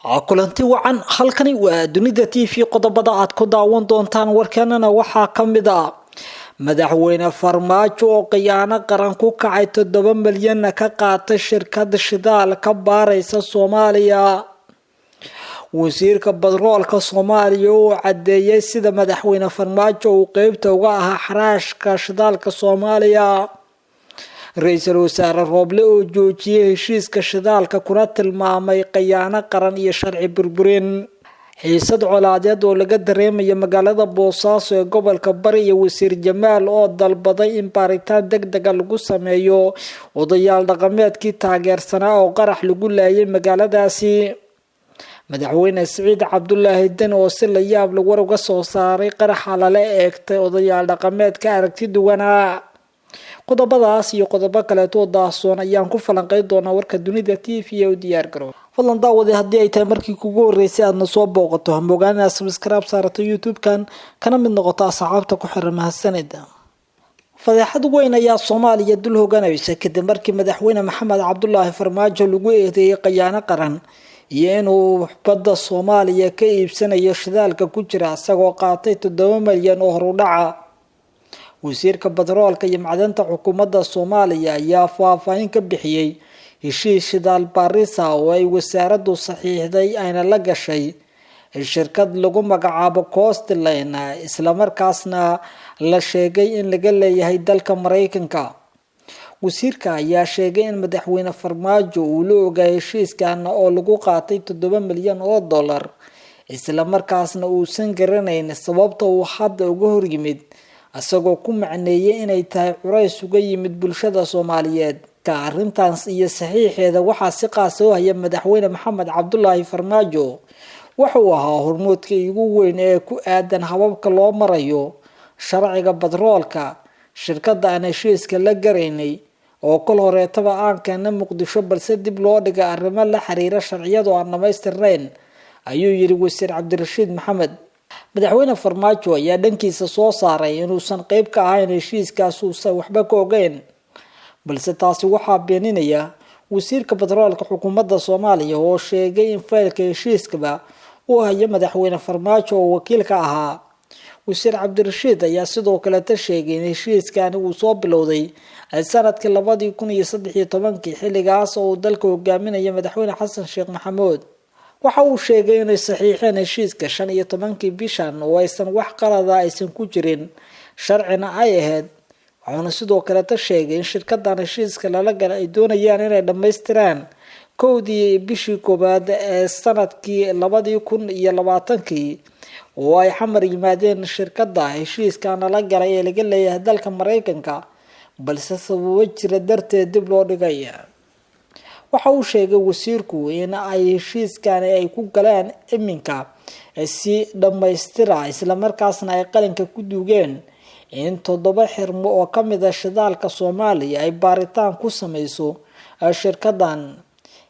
kulanti wacan halkani waa dunida TV qodobada aad ku daawan doontaan warkanana waxaa kamid ah madaxweyne farmaajo oo qiyaano qaran ku kacay 7 milyan ka qaatay shirkadda shidaalka baaraysa Soomaaliya wasiirka batroolka Soomaaliya oo cadeeyay sida madaxweyne farmaajo uu qaybta uga ahaa xaraashka shidaalka Soomaaliya ra'iisul wasaare Roble oo joojiyay heshiiska shidaalka kuna tilmaamay qiyaano qaran iyo sharci burburin xiisad colaadeed oo laga dareemayo magaalada Boosaaso ee gobolka Bari iyo wasiir Jamaal oo dalbaday in baaritaan degdeg ah lagu sameeyo odayaal dhaqameedkii taageersanaa oo qarax lagu laayay magaaladaasi madaxweyne Saciid Cabdullaahi Dan oo si la yaab leh war uga soo saaray qaraxa lala eegtay odayaal dhaqameedka aragti duwanaa qodobadaas iyo qodobo kale oo daahsoon ayaan ku falanqeyn doonaa warka dunida TV ee u diyaar garow fadlan daawade haddii ay tahay markii kugu horeysay aadna soo booqato hamogaana subscribe saarato YouTube-kan kana mid noqoto asxaabta ku xiran mahadsanida fadeexad weyn ayaa Soomaaliya dul hoggaanaysa kadib markii madaxweyne Maxamed Cabdullaahi Farmaajo lagu eedeeyay qiyaano qaran iyo inuu badda Soomaaliya ka iibsanayo shidaalka ku jira asagoo qaatay 7 milyan oo horudhaca wasiirka batroolka iyo macdanta xukuumadda Soomaaliya ayaa faahfaahin ka bixiyay heshiis shidaal Paris oo ay wasaaraddu saxiixday ayna la gashay shirkad lagu magacaabo Coastline isla markaasna la sheegay in laga leeyahay dalka Mareykanka wasiirka ayaa sheegay in madaxweyne Farmaajo uu la ogaay heshiiskan oo lagu qaatay 7 milyan oo dollar isla markaasna uusan garanayn sababta uu hadda uga hor yimid asagoo ku macneeyay inay tahay culays uga yimid bulshada Soomaaliyeed ka arintaas iyo saxiixeeda waxa si qaas ah haya madaxweyne Maxamed Cabdullaahi Farmaajo wuxuu ahaa hormuudka ugu weyn ee ku aadan hababka loo marayo sharciga batroolka shirkadda aan heshiiska la garaynay oo kol horeetaba aan keena Muqdisho balse dib loo dhigay arrimo la xiriira sharciyada aan dhamaystirnayn ayuu yiri wasiir Cabdirashiid Maxamed madaxweyne Farmaajo ayaa dhankiisa soo saaray inuusan qayb ka ahayn heshiiskaas uusan waxba ka ogeyn balse taasi waxaa beeninaya wasiirka batroolka xukuumadda Soomaaliya oo sheegay in faylka heshiiskaba uu hayo madaxweyne Farmaajo oo wakiil ka ahaa wasiir Cabdirashiid ayaa sidoo kale sheegay in heshiiskan uu soo bilowday sanadkii 2013 xilligaas oo dalka hogaaminaya madaxweyne Xasan Sheekh Maxamuud waxa uu sheegay inay saxiixeen heshiiska 15 bishan oo aysan wax qalad ah aysan ku jirin sharcina ay ahayd waxaana sidoo kale sheegay in shirkaddan heshiiska lala galay ay doonayaan inay dhamaystiraan koodii bishii koobaad ee sanadkii 2020 oo ay xamar yimaadeen shirkadda heshiiskan la galay ee laga leeyahay dalka Mareykanka balse sababo jira darteed dib loo dhigay waxa uu sheegay wasiirku in ay heshiiskan ay ku galeen iminka si dhamaystira isla markaasna ay qalinka ku duugeen in 7 xirmo oo kamid ah shidaalka Soomaaliya ay baaritaan ku sameyso shirkaddan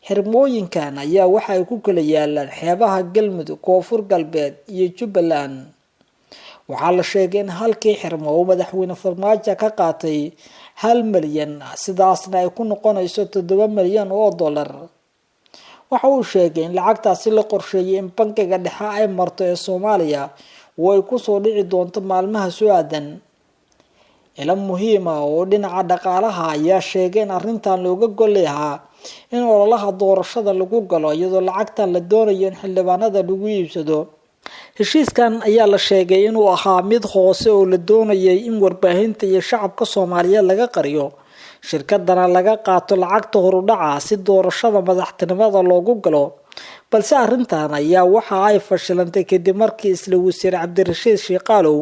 xirmooyinkan ayaa waxa ay ku kala yaalaan xeebaha Galmudug Koonfur Galbeed iyo Jubbaland waxaa la sheegay in halkii xirmo oo madaxweyne Farmaajo ka qaatay 1 milyan sidaasna ay ku noqonayso 7 milyan oo dollar waxa uu sheegay in lacagtaasi la qorsheeyay in bankiga dhexe ay marto ee Soomaaliya oo ay ku soo dhici doonto maalmaha soo aadan ila muhiim ah oo dhinaca dhaqaalaha ayaa sheegay in arrintan looga gol leeyahay in ololaha doorashada lagu galo iyadoo lacagtan la doonayo in xildhibaanada lagu iibsado heshiiskan ayaa la sheegay inuu ahaa mid hoose oo la doonayay in warbaahinta iyo shacabka Soomaaliyeed laga qariyo shirkadana laga qaato lacagta horudhaca si doorashada madaxtinimada loogu galo balse arrintan ayaa waxa ay fashilantay kadib markii isla wasiir Cabdirashiid Shiqaalow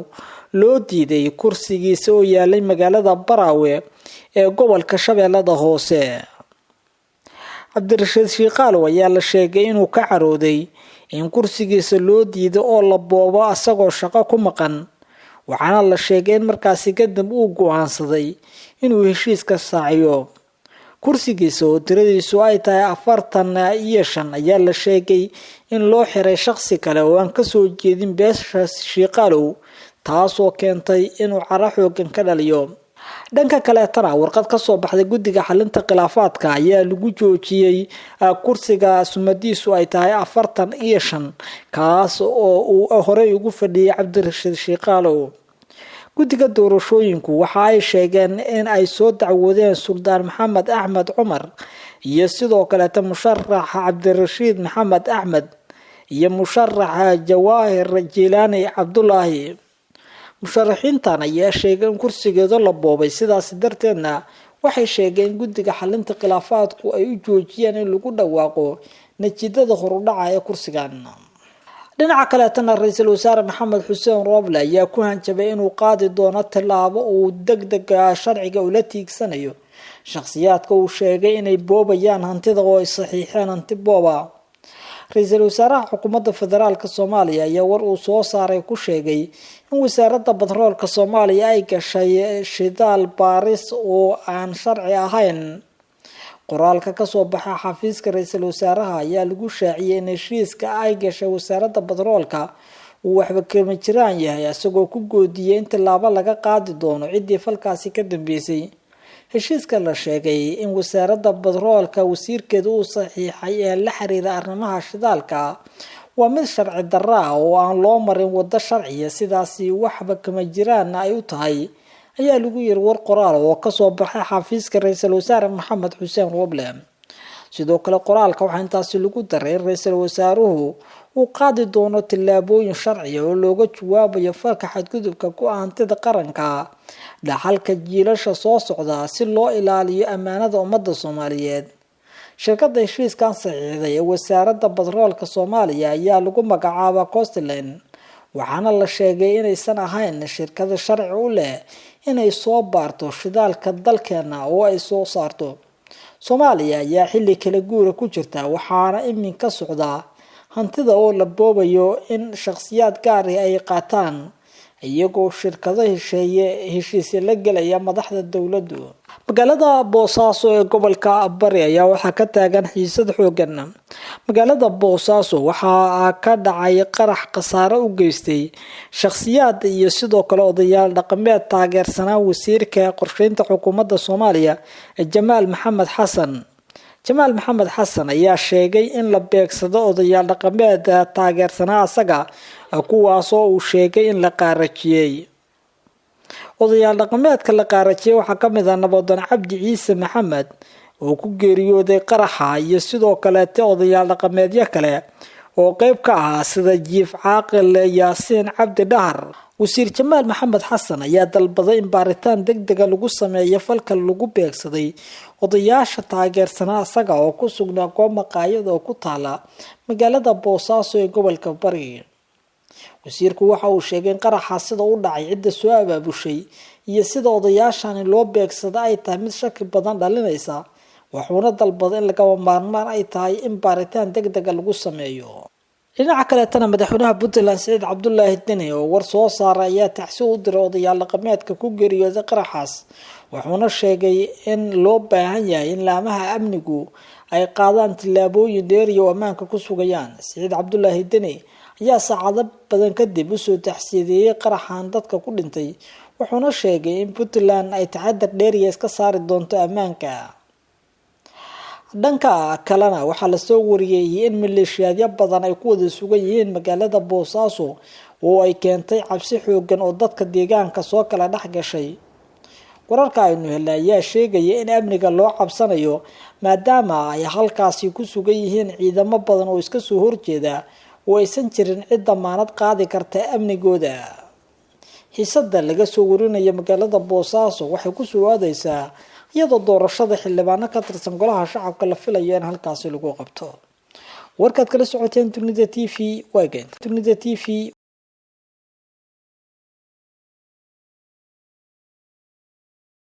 loo diiday kursigiisa oo yaalay magaalada Baraawe ee gobolka Shabeellada Hoose Cabdirashiid Shiqaalow ayaa la sheegay inuu ka carooday in kursigiisa loo diido oo la boobo asagoo shaqo ku maqan waxaana la sheegay in markaasi kadib uu go'aansaday inuu heshiiska saaciyo kursigiisa oo tiradiisu ay tahay 45 ayaa la sheegay in loo xiray shakhsi kale oo aan ka soo jeedin beesha Shiqaalow taasoo keentay inuu cara xoogan ka dhaliyo dhanka kale tana warqad ka soo baxday guddiga xalinta khilaafaadka ayaa lagu joojiyay kursiga sumadiisu ay tahay 45 kaas oo uu horey ugu fadhiyay Cabdirashiid Shiiqaalo guddiga doorashooyinku waxa ay sheegeen in ay soo dacwadeen Suldaan Maxamed Axmed Cumar iyo sidoo kale musharax Cabdirashiid Maxamed Axmed iyo musharax Jawaahir Jilaani Cabdullaahi musharaxiintan ayaa sheegay in kursigeeda la boobay sidaas darteedna waxay sheegeen guddiga xalinta khilaafaadku ay u joojiyeen in lagu dhawaaqo natiijada horudhaca ee kursigan dhinaca kale tan ra'iisul wasaare Maxamed Xuseen Rooble ayaa ku hanjabay inuu qaadi doono tallaabo uu degdeg sharciga u la tiigsanayo shakhsiyaadka uu sheegay inay boobayaan hantida oo ay saxiixeen hanti booba ra'iisul wasaaraha xukuumadda federaalka Soomaaliya ayaa war uu soo saaray ku sheegay in wasaaradda batroolka Soomaaliya ay gashay shidaal baaris oo aan sharci ahayn qoraalka ka soo baxay xafiiska ra'iisul wasaaraha ayaa lagu shaaciyay in heshiiska ay gashay wasaaradda batroolka uu waxba kama jiraan yahay asagoo ku goodiyay in tallaabo laga qaadi doono cidii falkaasi ka dambeysay heshiiska la sheegay in wasaaradda batroolka wasiirkeedu uu saxiixay ee la xiriira arrimaha shidaalka waa mid sharci darro ah oo aan loo marin waddo sharciya sidaasi waxba kama jiraan ay u tahay ayaa lagu yiri war qoraal oo ka soo baxay xafiiska ra'iisul wasaare Maxamed Xuseen Rooble sidoo kale qoraalka waxa intaasi lagu daray ra'iisul wasaaruhu uu qaadi doono tallaabooyin sharci oo looga jawaabayo falka xadgudubka ku hantida qaranka dhaxalka jiilasha soo socda si loo ilaaliyo amaanada ummadda Soomaaliyeed shirkadda heshiiskan saxiixday ee wasaaradda batroolka Soomaaliya ayaa lagu magacaabaa Coastline waxaana la sheegay inaysan ahayn shirkada sharci u leh inay soo baarto shidaalka dalkeena oo ay soo saarto Soomaaliya ayaa xilli kala guura ku jirta waxaana iminka socda hantida oo la boobayo in shakhsiyaad gaar ah ay qaataan iyagoo shirkado heshiisyo la galaya madaxda dawladdu magaalada Boosaaso ee gobolka Bari ayaa waxa ka taagan xiisad xooggan magaalada Boosaaso waxa ka dhacay qarax khasaare u geystay shakhsiyaad iyo sidoo kale odayaal dhaqameed taageersanaa wasiirka qorsheynta xukuumadda Soomaaliya Jamaal Maxamed Xasan ayaa sheegay in la beegsado odayaal dhaqameed taageersanaa asaga kuwaas oo uu sheegay in la qaarajiyay odayaal dhaqameedka la qaarajiyay waxa ka mid ah Nabadoon Cabdi Ciise Maxamed oo ku geeriyooday qaraxa iyo sidoo kale odayaal dhaqameedyo kale oo qayb ka ah sida Jiif Caaqil Yaasiin Cabdi Dhahar wasiir Jamaal Maxamed Xasan ayaa dalbaday in baaritaan degdeg ah lagu sameeyo falka lagu beegsaday odayaasha taageersanaa asaga oo ku sugnaa goob maqaayad oo ku taala magaalada Boosaaso ee gobolka Bari wasiirku waxa uu sheegay in qaraxa sida u dhacay cidda soo abaabushay iyo sida odayaashan loo beegsado ay tahay mid shaki badan dhalinaysa waxuuna dalbaday in laga maarmaan ay tahay in baaritaan degdeg ah lagu sameeyo dhinaca kale tan madaxweynaha Puntland Saciid Cabdullaahi Deni oo war soo saaray ayaa taxsiin u diray odayaal dhaqameedka ku geeriyooday qaraxaas wuxuuna sheegay in loo baahan yahay in laamaha amnigu ay qaadaan tallaabooyin dheer iyo ammaanka ku sugayaan Saciid Cabdullaahi Deni ayaa saacado badan kadib u soo taxsiiyay qaraxan dadka ku dhintay wuxuuna sheegay in Puntland ay taxadar dheer iska saari doonto ammaanka dhanka kalena waxa la soo wariyay in maleeshiyada badan ay ku wada sugan yihiin magaalada Boosaaso oo ay keentay cabsi xooggan oo dadka deegaanka soo kala dhex gashay wararka aynu helay ayaa sheegaya in amniga loo cabsanayo maadaama ay halkaasi ku sugan yihiin ciidamo badan oo iska soo horjeeda oo aysan jirin cid damaanad qaadi karta amnigooda xiisada laga soo warinayo magaalada Boosaaso waxay ku soo aadaysaa iyadoo doorashada xildhibaano ka tirsan golaha shacabka la filayo in halkaasi lagu qabto warkaad kala socoteen Dunida TV